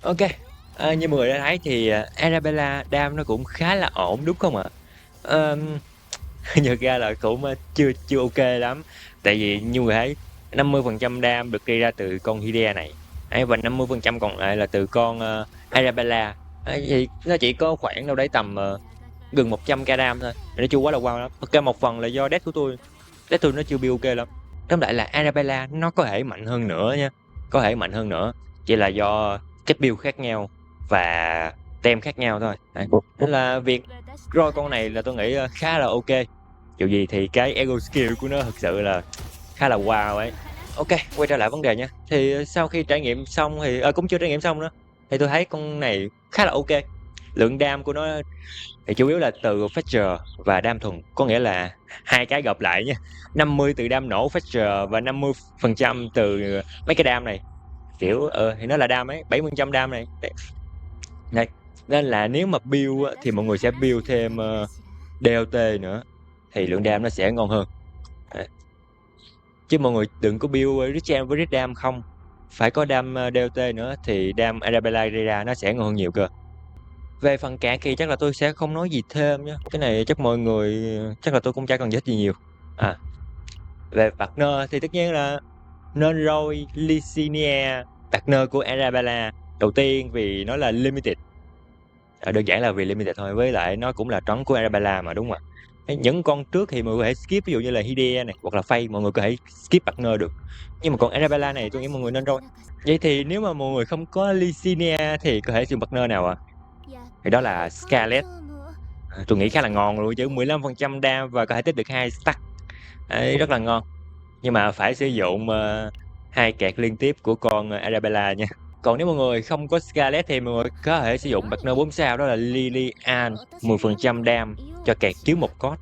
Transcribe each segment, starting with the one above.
Ok, như mọi người đã thấy thì Arabella đam nó cũng khá là ổn đúng không ạ? Ờm, Thực ra là cũng chưa chưa ok lắm, tại vì như người thấy 50% đam được gây ra từ con Hydea này. Đấy, và 50% còn lại là từ con Arabella. Đấy, thì nó chỉ có khoảng đâu đấy tầm gần 100k đam thôi, nó chưa quá là wow lắm. Ok, một phần là do death tôi nó chưa build ok lắm. Tóm lại là Arabella nó có thể mạnh hơn nữa nha, có thể mạnh hơn nữa, chỉ là do cách build khác nhau và tem khác nhau thôi. Đấy, nên là việc roi con này là tôi nghĩ khá là ok. Dù gì thì cái ego skill của nó thực sự là khá là wow ấy. Ok, quay trở lại vấn đề nha. Thì sau khi trải nghiệm xong thì cũng chưa trải nghiệm xong nữa, thì tôi thấy con này khá là ok. Lượng đam của nó thì chủ yếu là từ Fetcher và đam thuần, có nghĩa là hai cái gộp lại nha. 50 từ đam nổ Fetcher và 50% từ mấy cái đam này. Kiểu thì nó là đam ấy, 70% đam này. Đấy. Nên là nếu mà build thì mọi người sẽ build thêm DLT nữa thì lượng đam nó sẽ ngon hơn. Đấy. Chứ mọi người đừng có build Rich với Rich Dam không, phải có đam DLT nữa thì đam Arabella ra nó sẽ ngon hơn nhiều cơ. Về phần cạn thì chắc là tôi sẽ không nói gì thêm nhé, cái này chắc mọi người chắc là tôi cũng chả cần giải thích gì nhiều. Về partner thì tất nhiên là nên rồi Licinia, partner của Arabella đầu tiên vì nó là limited. Đơn giản là vì limited thôi, với lại nó cũng là trấn của Arabella mà đúng không ạ? Những con trước thì mọi người có thể skip, ví dụ như là Hidea này hoặc là Faye, mọi người có thể skip partner được, nhưng mà còn Arabella này tôi nghĩ mọi người nên rồi. Vậy thì nếu mà mọi người không có Licinia thì có thể dùng partner nào ạ? Thì đó là Scarlet. Tôi nghĩ khá là ngon luôn chứ, 15% đam và có thể tích được 2 stack. Đấy, rất là ngon, nhưng mà phải sử dụng hai kẹt liên tiếp của con Arabella nha. Còn nếu mọi người không có Scarlet thì mọi người có thể sử dụng partner 4 sao, đó là Lilian, 10% đam cho kẹt trước một cốt.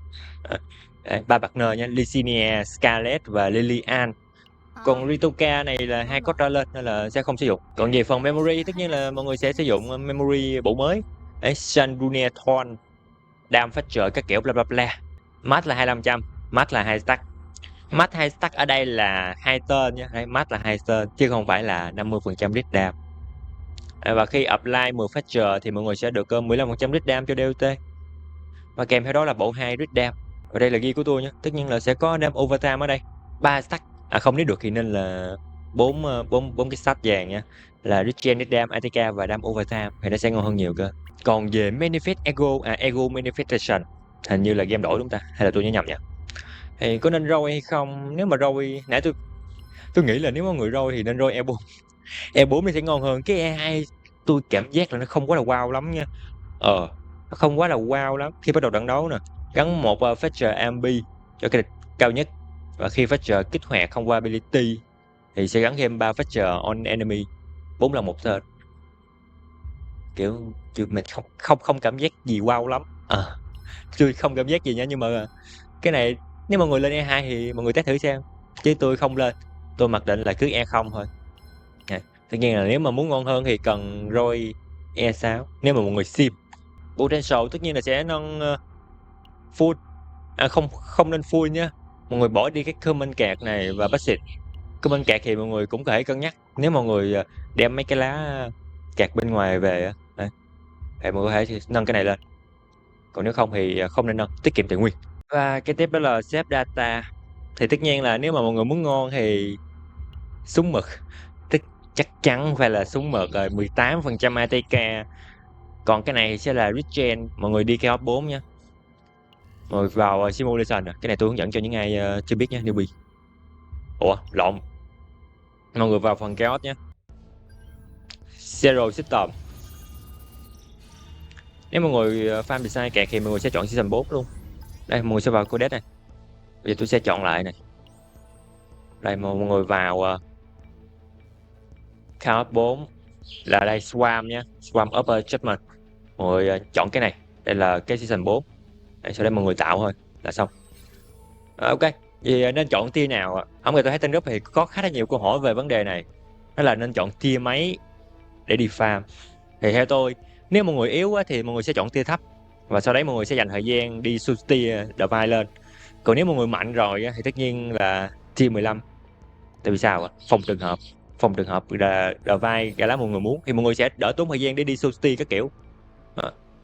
Ba partner nha, Licinia, Scarlet và Lilian. Còn Ritoka này là hai cốt trở lên nên là sẽ không sử dụng. Còn về phần memory, tất nhiên là mọi người sẽ sử dụng memory bộ mới. Sandunia Thorn, đam phát trợ các kiểu bla bla bla. Max là 2500, max là 2 stack. Max 2 stack ở đây là 2 tên nha, max là 2 tên chứ không phải là 50% rít đam. Và khi apply 10 factor thì mọi người sẽ được 15% rít đam cho DLT. Và kèm theo đó là bộ 2 rít đam. Và đây là ghi của tôi nhé, tất nhiên là sẽ có đam overtime ở đây. 3 stack, không nếu được thì nên là 4 cái stack vàng nha, là regen, rít đam, ATK và đam overtime thì nó sẽ ngon hơn nhiều cơ. Còn về manifest ego manifestation, hình như là game đổi đúng ta, hay là tôi nhớ nhầm nhỉ? Thì có nên roi hay không? Nếu mà roi, nãy tôi nghĩ là nếu mà người roi thì nên roi E4. E4 thì sẽ ngon hơn. Cái E2 tôi cảm giác là nó không quá là wow lắm nha. Nó không quá là wow lắm. Khi bắt đầu trận đấu nè, gắn một Fetcher AMB cho cái địch cao nhất, và khi Fetcher kích hoạt không qua ability thì sẽ gắn thêm 3 Fetcher on enemy, 4 là một tên. Kiểu mình không cảm giác gì wow lắm. Tôi không cảm giác gì nha, nhưng mà cái này nếu mọi người lên E2 thì mọi người test thử xem, chứ tôi không lên, tôi mặc định là cứ E0 thôi. Tất nhiên là nếu mà muốn ngon hơn thì cần ROI E6 nếu mà mọi người sim. Potential tất nhiên là sẽ nâng full, không nên full nhá, mọi người bỏ đi cái comment card này và basic. Comment card thì mọi người cũng có thể cân nhắc, nếu mọi người đem mấy cái lá card bên ngoài về thì mọi người có thể nâng cái này lên, còn nếu không thì không nên nâng, tiết kiệm tài nguyên. Và cái tiếp đó là save data. Thì tất nhiên là nếu mà mọi người muốn ngon thì súng mực, chắc chắn phải là súng mực rồi, 18% ATK. Còn cái này sẽ là regen, mọi người đi chaos 4 nhé. Mọi người vào simulation, cái này tôi hướng dẫn cho những ai chưa biết nhé, newbie. Lộn, mọi người vào phần chaos nhé. Zero system, nếu mọi người farm design kẹt thì mọi người sẽ chọn season 4 luôn. Đây, mọi người sẽ vào codex này, bây giờ tôi sẽ chọn lại này. Đây, mọi người vào chaos 4 là đây, swarm nhé, swarm upper judgment. Mọi người chọn cái này, đây là cái season 4. Đây, sau đây mọi người tạo thôi là xong. Ok, vì nên chọn tier nào ạ? Ông người tôi thấy trên group thì có khá là nhiều câu hỏi về vấn đề này, đó là nên chọn tier mấy để đi farm. Thì theo tôi, nếu mọi người yếu quá thì mọi người sẽ chọn tier thấp, và sau đấy mọi người sẽ dành thời gian đi Sutia đờ vai lên. Còn nếu mọi người mạnh rồi thì tất nhiên là tier 15. Tại vì sao ạ? Phòng trường hợp là đờ vai cả lá mọi người muốn thì mọi người sẽ đỡ tốn thời gian để đi Susti các kiểu.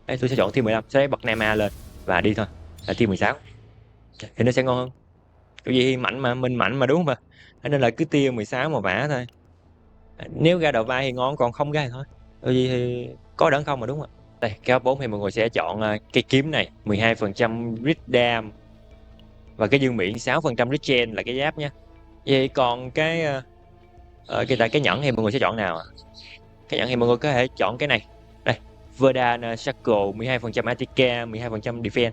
Đấy, tôi sẽ chọn tier 15, sẽ bật Nama lên và đi thôi, là tier 16 thì nó sẽ ngon hơn. Cái gì mạnh mà mình mạnh mà, đúng không ạ? Nên là cứ tier 16 mà vả thôi. Nếu ra đầu vai thì ngon, còn không ra thì thôi. Cái gì thì có đỡ không mà, đúng không ạ? Đây, cái áo 4 thì mọi người sẽ chọn cây kiếm này, 12% crit dam và cái dương miệng 6% regen là cái giáp nha. Vậy còn cái nhẫn thì mọi người sẽ chọn nào ạ? Cái nhẫn thì mọi người có thể chọn cái này. Đây, Verdant Shackle 12% ATK, 12% defense.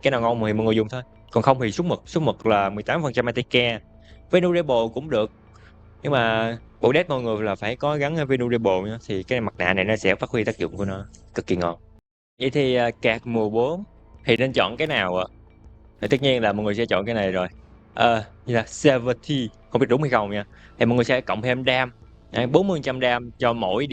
Cái nào ngon thì mọi người dùng thôi. Còn không thì súng mực là 18% ATK. Vulnerable cũng được. Nhưng mà bộ deck mọi người là phải có gắn Vulnerable nha, thì cái mặt nạ này nó sẽ phát huy tác dụng của nó cực kỳ ngon. Vậy thì card mùa 4 thì nên chọn cái nào ạ? Thì tất nhiên là mọi người sẽ chọn cái này rồi. Như là Severity, không biết đúng hay không nha. Thì mọi người sẽ cộng thêm dam, 40% dam cho mỗi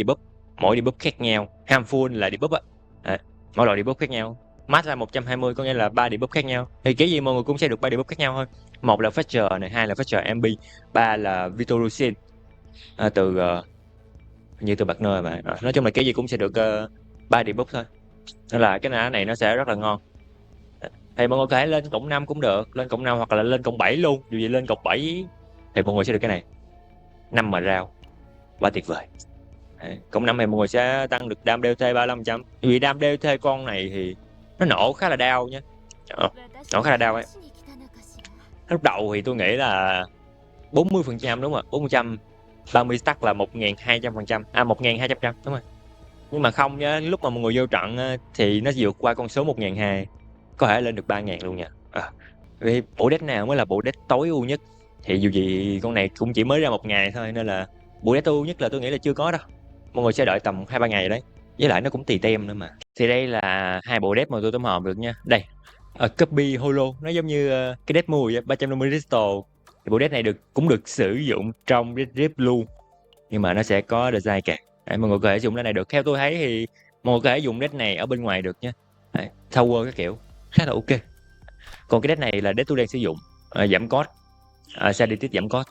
debuff khác nhau. Harmful là debuff á. Đấy, mỗi loại debuff khác nhau. Max là 120, có nghĩa là 3 debuff khác nhau. Thì cái gì mọi người cũng sẽ được 3 debuff khác nhau thôi. Một là Fetcher này, hai là Fetcher MB, ba là Vitorusin như từ bạc nơi mà. Nói chung là cái gì cũng sẽ được 3 debuff thôi. Nên là cái này nó sẽ rất là ngon. Thì mọi người có thể lên cộng 5 cũng được, lên cộng 5 hoặc là lên cộng 7 luôn. Dù gì lên cộng 7 thì mọi người sẽ được cái này, 5 mà rao, quá tuyệt vời. Cộng 5 thì mọi người sẽ tăng được đam DT 35%. Vì đam DT con này thì nó nổ khá là đau nha. Nổ khá là đau ấy. Lúc đầu thì tôi nghĩ là 40%, đúng rồi, 400, 30 stack là 1200%, 1200%, đúng rồi. Nhưng mà không nhá, lúc mà mọi người vô trận thì nó vượt qua con số 1200, có thể lên được 3000 luôn nha. Vì bộ deck nào mới là bộ deck tối ưu nhất, thì dù gì con này cũng chỉ mới ra một ngày thôi, nên là bộ deck tối ưu nhất là tôi nghĩ là chưa có đâu. Mọi người sẽ đợi tầm 2-3 ngày đấy, với lại nó cũng tùy tem nữa mà. Thì đây là hai bộ deck mà tôi tổng hợp được nha. Đây, Copy Holo, nó giống như cái deck mùi 350 crystal. Thì bộ deck này cũng được sử dụng trong Red Rift luôn, nhưng mà nó sẽ có design card. Đấy, mọi người có thể dùng deck này được. Theo tôi thấy thì mọi người có thể dùng deck này ở bên ngoài được nha. Đấy, tower cái kiểu khá là ok. Còn cái deck này là deck tôi đang sử dụng, giảm cost, sanity giảm cost,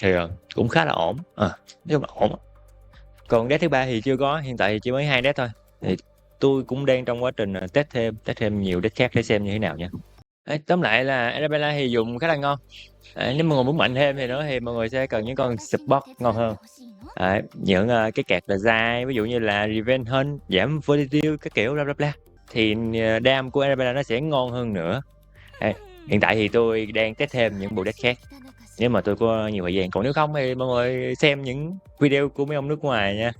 thì cũng khá là ổn. Nói chung là ổn. Còn deck thứ ba thì chưa có, hiện tại thì chỉ mới 2 deck thôi. Thì tôi cũng đang trong quá trình test thêm nhiều deck khác để xem như thế nào nha. Đấy, tóm lại là Arabella thì dùng khá là ngon. Nếu mọi người muốn mạnh thêm thì mọi người sẽ cần những con support ngon hơn. Những cái card là dai, ví dụ như là Revenge Hunt, giảm Fortitude các kiểu bla bla bla, thì đam của Arabella nó sẽ ngon hơn nữa. Hiện tại thì tôi đang test thêm những bộ deck khác nếu mà tôi có nhiều thời gian, còn nếu không thì mọi người xem những video của mấy ông nước ngoài nha.